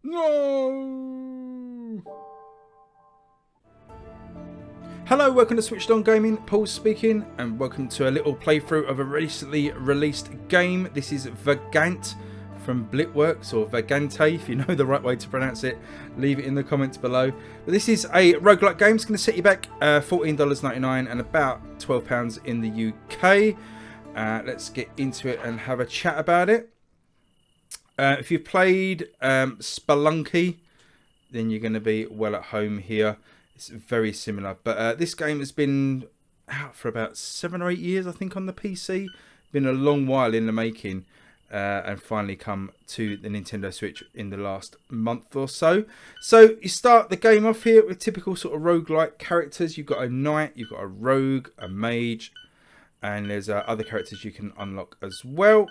No! Hello, welcome to SwitchedOn Gaming, Paul speaking, and welcome to a little playthrough of a recently released game. This is Vagante from Blitworks, or Vagante, if you know the right way to pronounce it, leave it in the comments below. But this is a roguelike game. It's going to set you back $14.99 and about £12 in the UK. Let's get into it and have a chat about it. If you've played Spelunky, then you're going to be well at home here. It's very similar, but this game has been out for about 7 or 8 years, I think, on the PC. Been a long while in the making, and finally come to the Nintendo Switch in the last month or so. So you start the game off here with typical sort of roguelike characters. You've got a knight, you've got a rogue, a mage, and there's other characters you can unlock as well.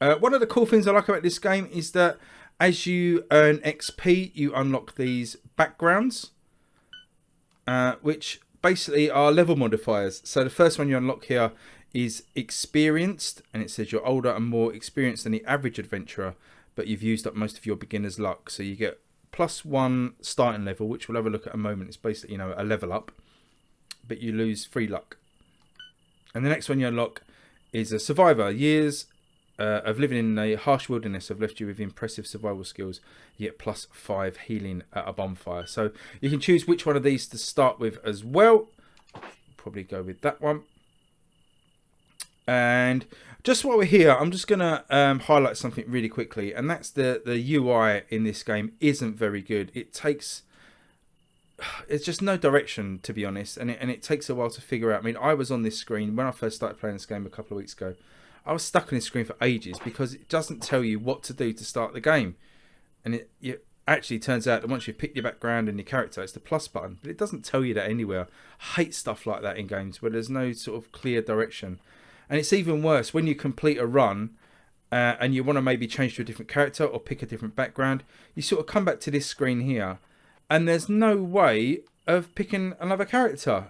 One of the cool things I like about this game is that as you earn XP, you unlock these backgrounds, which basically are level modifiers. So the first one you unlock here is experienced, and it says you're older and more experienced than the average adventurer, but you've used up most of your beginner's luck. So you get +1 starting level, which we'll have a look at in a moment. It's basically, you know, a level up, but you lose 3 luck. And the next one you unlock is a survivor. Years of living in a harsh wilderness have left you with impressive survival skills. You get +5 healing at a bonfire. So you can choose which one of these to start with as well. Probably go with that one. And just while we're here, I'm just going to highlight something really quickly. And that's the UI in this game isn't very good. It's just no direction, to be honest. And it takes a while to figure out. I mean, I was on this screen when I first started playing this game a couple of weeks ago. I was stuck on this screen for ages because it doesn't tell you what to do to start the game. And it actually turns out that once you've picked your background and your character, it's the plus button. But it doesn't tell you that anywhere. I hate stuff like that in games where there's no sort of clear direction. And it's even worse when you complete a run and you want to maybe change to a different character or pick a different background. You sort of come back to this screen here and there's no way of picking another character.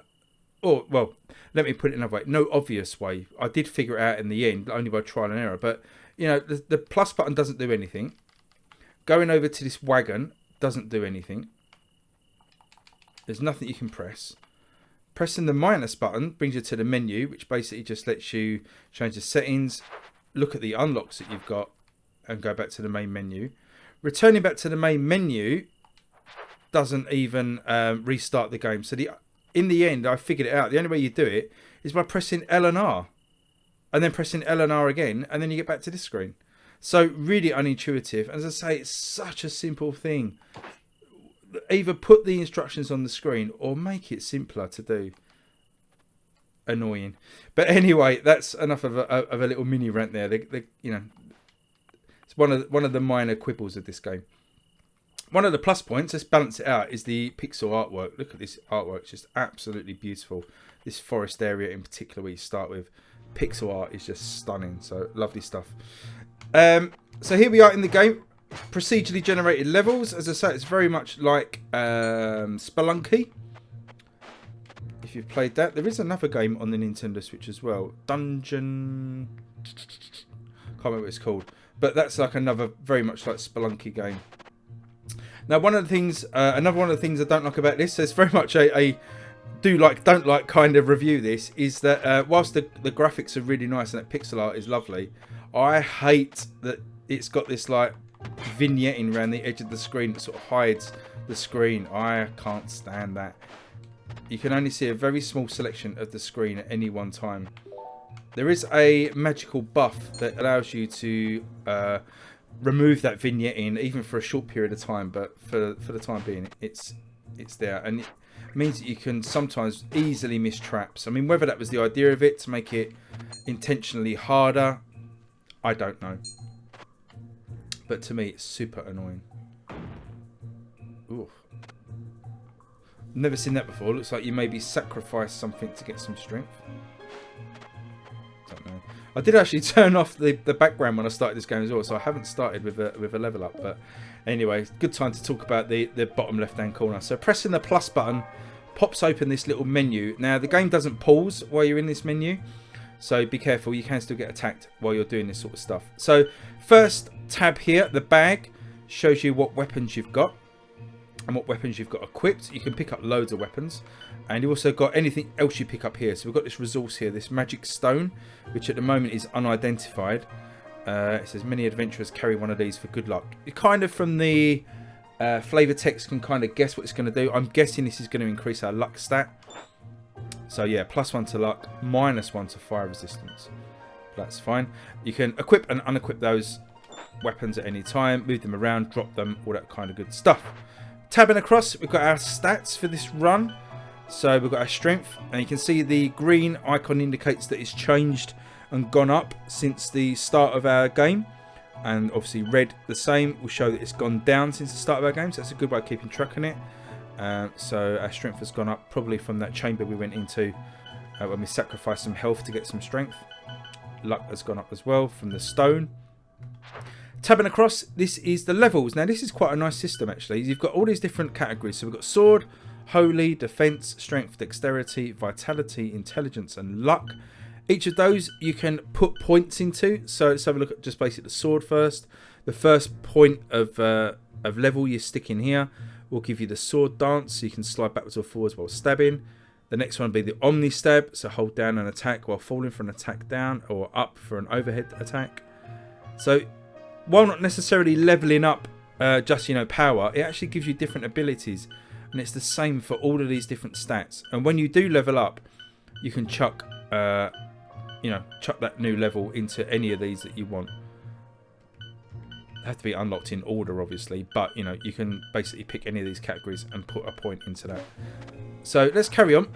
Or, well, let me put it another way. No obvious way. I did figure it out in the end, only by trial and error. But, you know, the plus button doesn't do anything. Going over to this wagon doesn't do anything. There's nothing you can press. Pressing the minus button brings you to the menu, which basically just lets you change the settings, look at the unlocks that you've got, and go back to the main menu. Returning back to the main menu doesn't even restart the game. So in the end, I figured it out. The only way you do it is by pressing L and R. And then pressing L and R again. And then you get back to this screen. So really unintuitive. As I say, it's such a simple thing. Either put the instructions on the screen or make it simpler to do. Annoying. But anyway, that's enough of a little mini rant there. You know, it's one of the minor quibbles of this game. One of the plus points, let's balance it out, is the pixel artwork. Look at this artwork. It's just absolutely beautiful. This forest area in particular where you start with. Pixel art is just stunning. So lovely stuff. So here we are in the game. Procedurally generated levels. As I say, it's very much like Spelunky. If you've played that. There is another game on the Nintendo Switch as well. Dungeon... Can't remember what it's called. But that's like another very much like Spelunky game. Now, one of the things, another one of the things I don't like about this, so it's very much a do like, don't like kind of review this, is that whilst the graphics are really nice and that pixel art is lovely, I hate that it's got this like vignetting around the edge of the screen that sort of hides the screen. I can't stand that. You can only see a very small selection of the screen at any one time. There is a magical buff that allows you to remove that vignetting even for a short period of time, but for the time being it's there, and it means that you can sometimes easily miss traps. I mean, whether that was the idea of it to make it intentionally harder, I don't know, but to me it's super annoying. Ooh. Never seen that before. Looks like you maybe sacrifice something to get some strength. Don't know. I did actually turn off the background when I started this game as well, so I haven't started with a level up. But anyway, good time to talk about the bottom left hand corner. So pressing the plus button pops open this little menu. Now the game doesn't pause while you're in this menu, so be careful. You can still get attacked while you're doing this sort of stuff. So first tab here, the bag. shows you what weapons you've got and what weapons you've got equipped. You can pick up loads of weapons, and you've also got anything else you pick up here. So we've got this resource here, this magic stone, which at the moment is unidentified. It says many adventurers carry one of these for good luck. You kind of from the flavor text can kind of guess what it's going to do. I'm guessing this is going to increase our luck stat. So yeah, +1 to luck, -1 to fire resistance. That's fine. You can equip and unequip those weapons at any time, move them around, drop them, all that kind of good stuff. Tabbing across, we've got our stats for this run. So we've got our strength, and you can see the green icon indicates that it's changed and gone up since the start of our game, and obviously red the same will show that it's gone down since the start of our game, so that's a good way of keeping track on it. So our strength has gone up, probably from that chamber we went into when we sacrificed some health to get some strength. Luck has gone up as well from the stone. Tabbing across, this is the levels. Now this is quite a nice system actually. You've got all these different categories. So we've got sword, holy, defense, strength, dexterity, vitality, intelligence and luck. Each of those you can put points into. So let's have a look at just basically the sword first. The first point of level you stick in here will give you the sword dance, so you can slide backwards or forwards while stabbing. The next one will be the omni stab, so hold down and attack while falling for an attack down, or up for an overhead attack. So while not necessarily leveling up just power, it actually gives you different abilities, and it's the same for all of these different stats. And when you do level up, you can chuck chuck that new level into any of these that you want. They have to be unlocked in order obviously, but you can basically pick any of these categories and put a point into that. So let's carry on.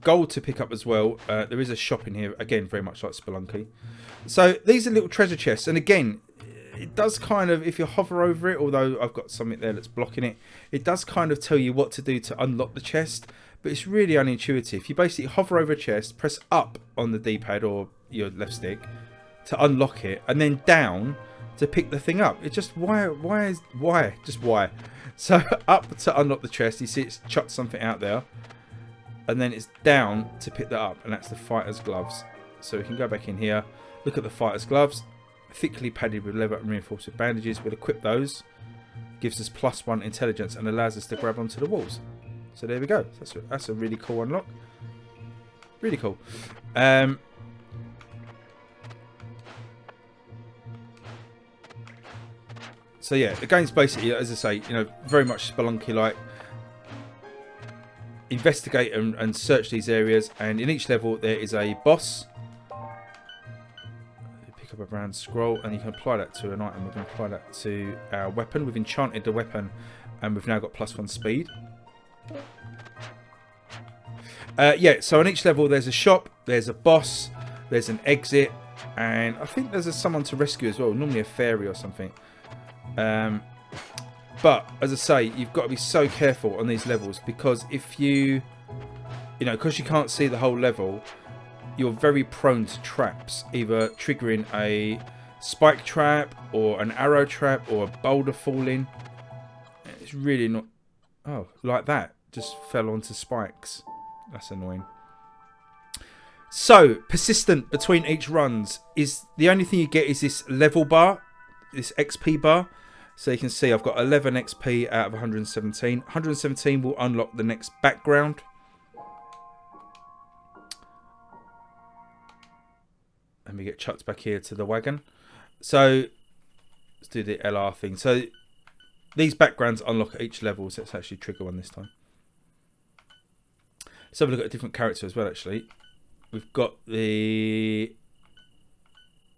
Gold to pick up as well. There is a shop in here, again very much like Spelunky. So these are little treasure chests, and again it does kind of, if you hover over it, although I've got something there that's blocking it, it does kind of tell you what to do to unlock the chest, but it's really unintuitive. You basically hover over a chest, press up on the D-pad or your left stick to unlock it, and then down to pick the thing up. It's just why? So up to unlock the chest, you see it's chucked something out there, and then it's down to pick that up, and that's the fighter's gloves. So we can go back in here, look at the fighter's gloves, thickly padded with leather and reinforced with bandages. We'll equip those, gives us +1 intelligence and allows us to grab onto the walls. So there we go. That's a really cool unlock. Really cool. So yeah, the game's basically, as I say, very much Spelunky-like. Investigate and search these areas, and in each level there is a boss. You pick up a brown scroll, and you can apply that to an item. We can apply that to our weapon. We've enchanted the weapon, and we've now got +1 speed. Yeah, so on each level there's a shop, there's a boss, there's an exit, and I think there's someone to rescue as well, normally a fairy or something. But as I say, you've got to be so careful on these levels, because if because you can't see the whole level, you're very prone to traps, either triggering a spike trap or an arrow trap or a boulder falling. It's really not... Oh, like that. Just fell onto spikes. That's annoying. So, persistent between each runs is the only thing you get is this level bar, this XP bar. So you can see I've got 11 XP out of 117. 117 will unlock the next background. And we get chucked back here to the wagon. So let's do the LR thing. So these backgrounds unlock at each level. So let's actually trigger one this time. Let's have a look at a different character as well, actually. We've got the...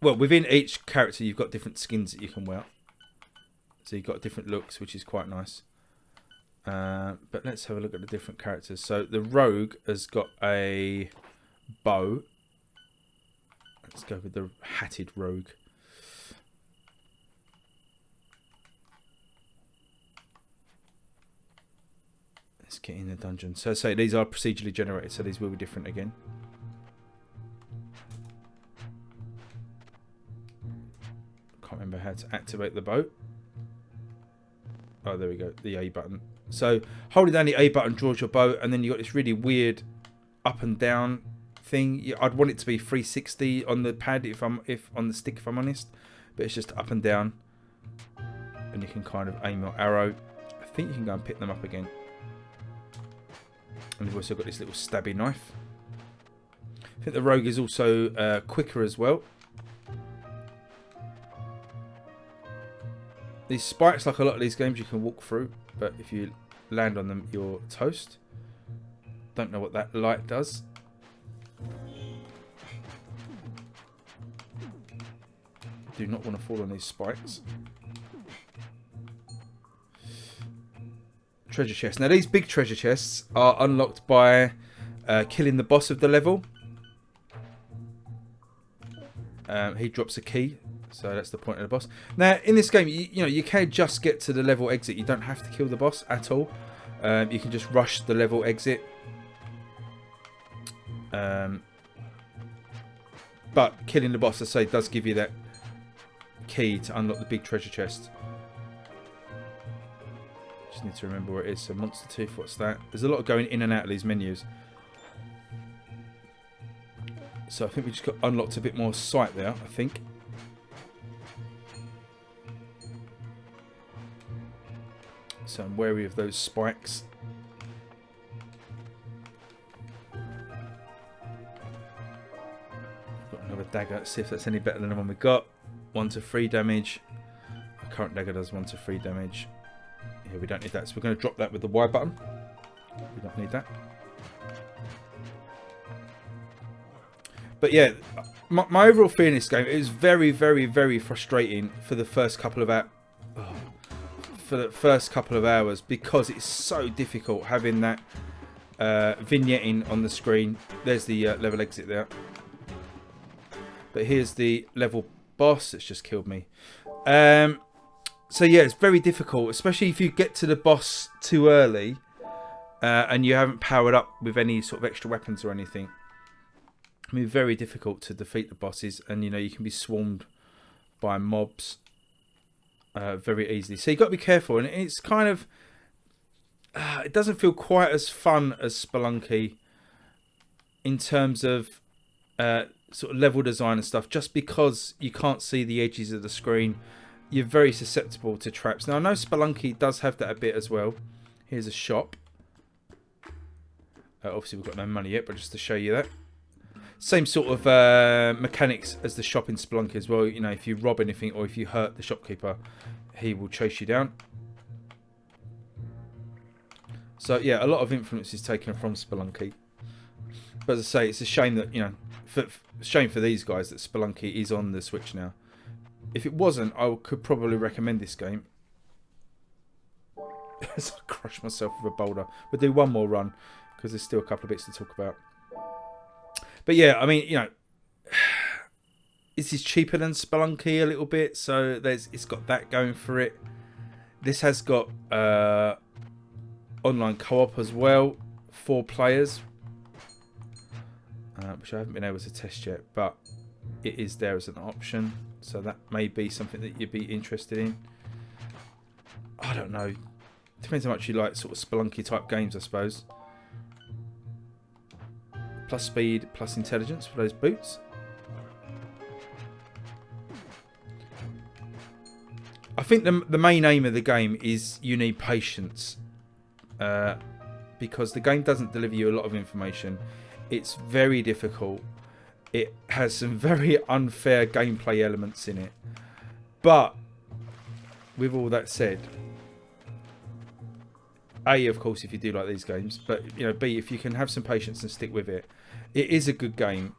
Well, within each character, you've got different skins that you can wear. So you've got different looks, which is quite nice. But let's have a look at the different characters. So the rogue has got a bow. Let's go with the hatted rogue. Let's get in the dungeon. So say these are procedurally generated, so these will be different again. Can't remember how to activate the boat. Oh, there we go, the A button. So holding down the A button draws your bow, and then you've got this really weird up and down thing. I'd want it to be 360 on the pad if on the stick, if I'm honest, but it's just up and down, and you can kind of aim your arrow. I think you can go and pick them up again. And you've also got this little stabby knife. I think the rogue is also quicker as well. These spikes, like a lot of these games, you can walk through, but if you land on them, you're toast. Don't know what that light does. Do not want to fall on these spikes. Treasure chest. Now these big treasure chests are unlocked by killing the boss of the level. He drops a key, so that's the point of the boss. Now in this game, you know, you can just get to the level exit. You don't have to kill the boss at all. You can just rush the level exit. But killing the boss, I say, does give you that key to unlock the big treasure chest. Just need to remember where it is. So monster tooth, what's that? There's a lot of going in and out of these menus. So I think we just got unlocked a bit more sight there, I think. So I'm wary of those spikes. Got another dagger. Let's see if that's any better than the one we got. 1 to 3 damage. The current dagger does 1 to 3 damage. Yeah, we don't need that, so we're going to drop that with the Y button. We don't need that. But yeah, my overall feeling in this game is very, very, very frustrating for the first couple of hours, because it's so difficult having that vignetting on the screen. There's the level exit there. But here's the level boss that's just killed me. So yeah, it's very difficult, especially if you get to the boss too early and you haven't powered up with any sort of extra weapons or anything. I mean, very difficult to defeat the bosses, and you know, you can be swarmed by mobs very easily. So you've got to be careful, and it's kind of it doesn't feel quite as fun as Spelunky in terms of sort of level design and stuff, just because you can't see the edges of the screen. You're very susceptible to traps. Now I know Spelunky does have that a bit as well. Here's a shop. Obviously we've got no money yet, but just to show you that. Same sort of mechanics as the shop in Spelunky as well. You know, if you rob anything or if you hurt the shopkeeper, he will chase you down. So yeah, a lot of influence is taken from Spelunky. But as I say, it's a shame that, you know, shame for these guys that Spelunky is on the Switch now. If it wasn't, I could probably recommend this game. As I crush myself with a boulder. We'll do one more run, because there's still a couple of bits to talk about. But yeah, I mean, you know, this is cheaper than Spelunky a little bit, so it's got that going for it. This has got online co-op as well, 4 players, which I haven't been able to test yet, but it is there as an option, so that may be something that you'd be interested in. I don't know, depends how much you like sort of Spelunky type games, I suppose. Plus speed, plus intelligence for those boots. I think the main aim of the game is you need patience, because the game doesn't deliver you a lot of information. It's very difficult. It has some very unfair gameplay elements in it. But with all that said, A, of course, if you do like these games, but you know, B, if you can have some patience and stick with it, it is a good game.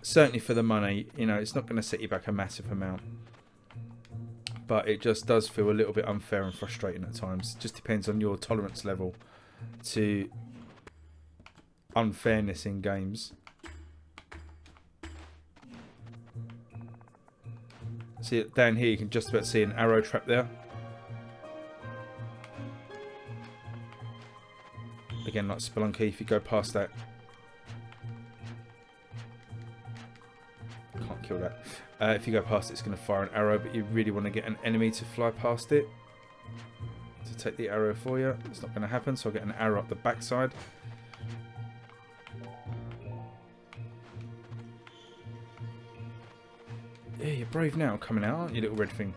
Certainly for the money, you know, it's not going to set you back a massive amount. But it just does feel a little bit unfair and frustrating at times. It just depends on your tolerance level to unfairness in games. See, down here you can just about see an arrow trap there. Again, like Spelunky, if you go past that, can't kill that. If you go past it, it's going to fire an arrow, but you really want to get an enemy to fly past it to take the arrow for you. It's not going to happen, so I'll get an arrow up the backside. Yeah, you're brave now coming out, aren't you, little red thing?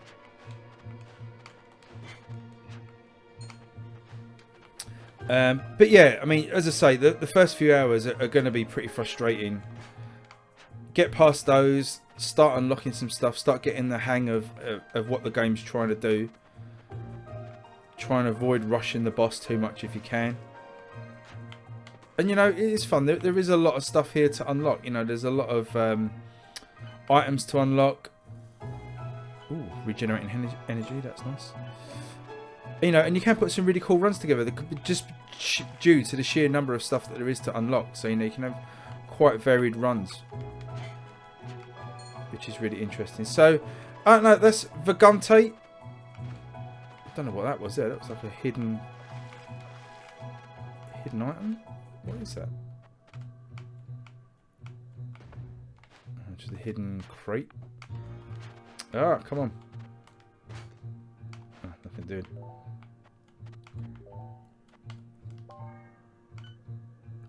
But yeah, I mean, as I say, the first few hours are going to be pretty frustrating. Get past those, start unlocking some stuff, start getting the hang of what the game's trying to do. Try and avoid rushing the boss too much if you can. And you know, it is fun. There is a lot of stuff here to unlock. You know, there's a lot of items to unlock. Ooh, regenerating energy, that's nice. You know, and you can put some really cool runs together that could be just due to the sheer number of stuff that there is to unlock. So, you know, you can have quite varied runs, which is really interesting. So, I don't know, that's Vagante. I don't know what that was there. That was like a hidden item. What is that? Oh, just a hidden crate. Ah, come on. Oh, nothing doing.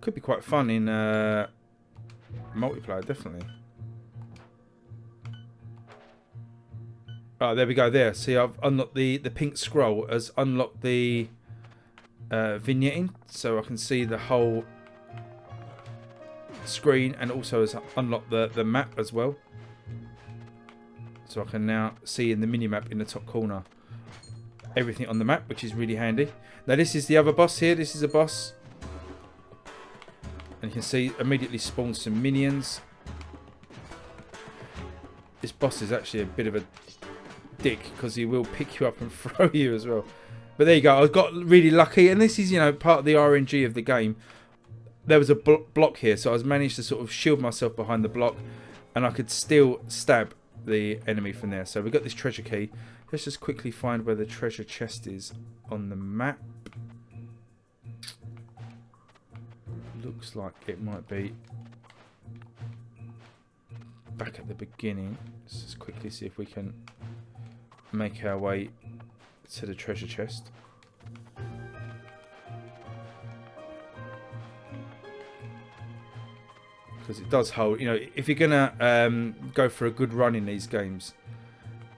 Could be quite fun in multiplayer, definitely. Oh, there we go. There. See, I've unlocked the pink scroll has unlocked the vignetting, so I can see the whole screen, and also has unlocked the map as well. So I can now see in the mini map in the top corner everything on the map, which is really handy. Now this is the other boss here. This is a boss, and you can see immediately spawn some minions. This boss is actually a bit of a dick because he will pick you up and throw you as well. But there you go. I got really lucky, and this is, you know, part of the RNG of the game. There was a block here, so I was managed to sort of shield myself behind the block, and I could still stab the enemy from there. So we got this treasure key. Let's just quickly find where the treasure chest is on the map. Looks like it might be back at the beginning. Let's just quickly see if we can make our way to the treasure chest. Because it does hold, you know, if you're gonna go for a good run in these games,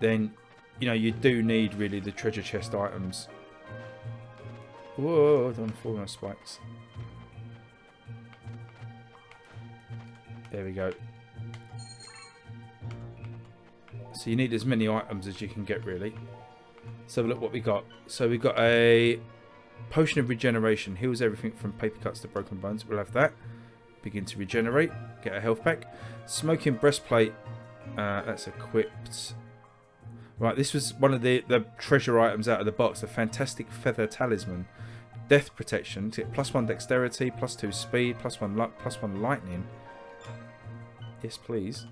then, you know, you do need really the treasure chest items. Whoa, don't fall on spikes. There we go. So you need as many items as you can get, really. So look what we got. So we got a potion of regeneration, heals everything from paper cuts to broken bones. We'll have that. Begin to regenerate, get a health back. Smoking breastplate, that's equipped. Right, this was one of the treasure items out of the box. The fantastic feather talisman, death protection. To get +1 dexterity, +2 speed, +1 luck, +1 lightning. Yes, please.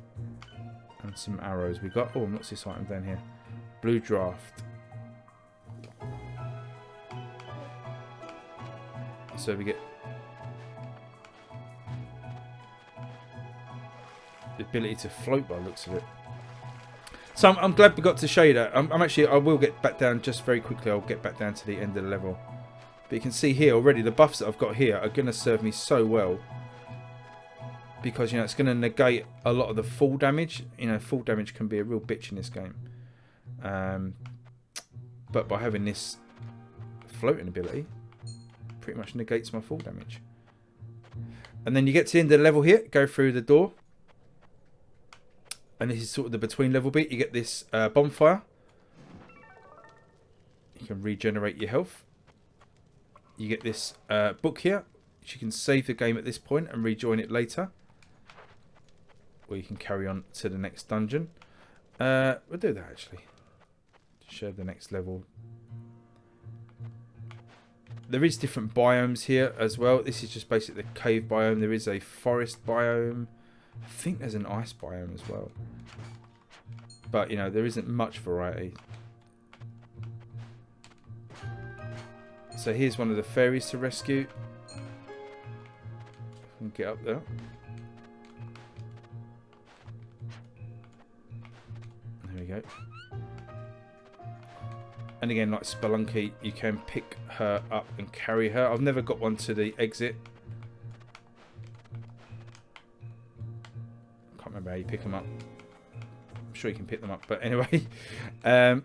And some arrows. We got. Oh, what's this item down here? Blue draft. So we get the ability to float by the looks of it. So I'm glad we got to show you that. I will get back down just very quickly. I'll get back down to the end of the level. But you can see here already the buffs that I've got here are going to serve me so well. Because, you know, it's going to negate a lot of the fall damage. You know, fall damage can be a real bitch in this game. But by having this floating ability, pretty much negates my fall damage. And then you get to the end of the level here, go through the door. And this is sort of the between level bit. You get this bonfire. You can regenerate your health. You get this book here, which you can save the game at this point and rejoin it later. Or you can carry on to the next dungeon. We'll do that actually. Show the next level. There is different biomes here as well. This is just basically the cave biome. There is a forest biome. I think there's an ice biome as well. But, you know, there isn't much variety. So here's one of the fairies to rescue. Can get up there. There we go. And again, like Spelunky, you can pick her up and carry her. I've never got one to the exit. Can't remember how you pick them up. I'm sure you can pick them up, but anyway.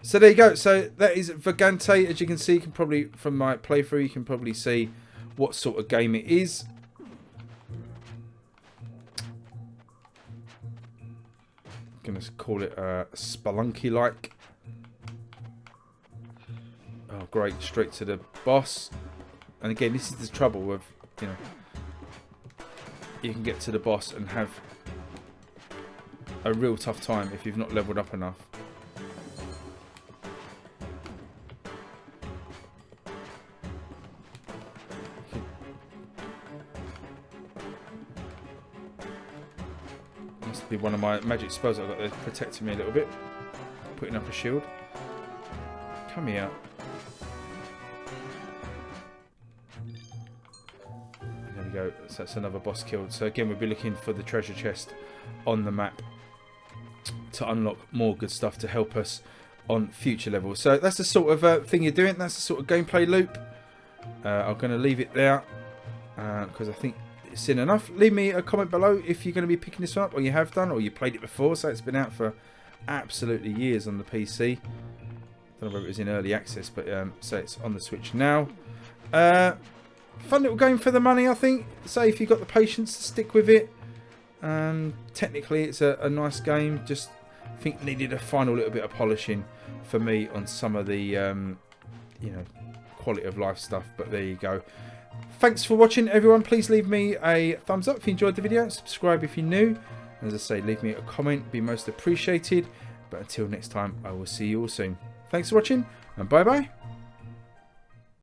So there you go. So that is Vagante. As you can see, you can probably, from my playthrough, you can probably see what sort of game it is. I'm going to call it Spelunky-like. Oh, great. Straight to the boss. And again, this is the trouble with, you know, you can get to the boss and have a real tough time if you've not leveled up enough. Must be one of my magic spells I've got there protecting me a little bit. Putting up a shield. Come here. And there we go. So that's another boss killed. So again, we'll be looking for the treasure chest on the map to unlock more good stuff to help us on future levels. So that's the sort of thing you're doing. That's the sort of gameplay loop. I'm going to leave it there because I think it's in enough. Leave me a comment below if you're going to be picking this one up, or you have done, or you played it before. So it's been out for absolutely years on the PC. I don't know whether it was in early access, but so it's on the Switch now. Fun little game for the money, I think. So if you've got the patience to stick with it. Technically it's a nice game, just I think needed a final little bit of polishing for me on some of the you know, quality of life stuff, but there you go. Thanks for watching, everyone. Please leave me a thumbs up if you enjoyed the video, subscribe if you're new, as I say, leave me a comment, be most appreciated. But until next time, I will see you all soon. Thanks for watching, and bye bye.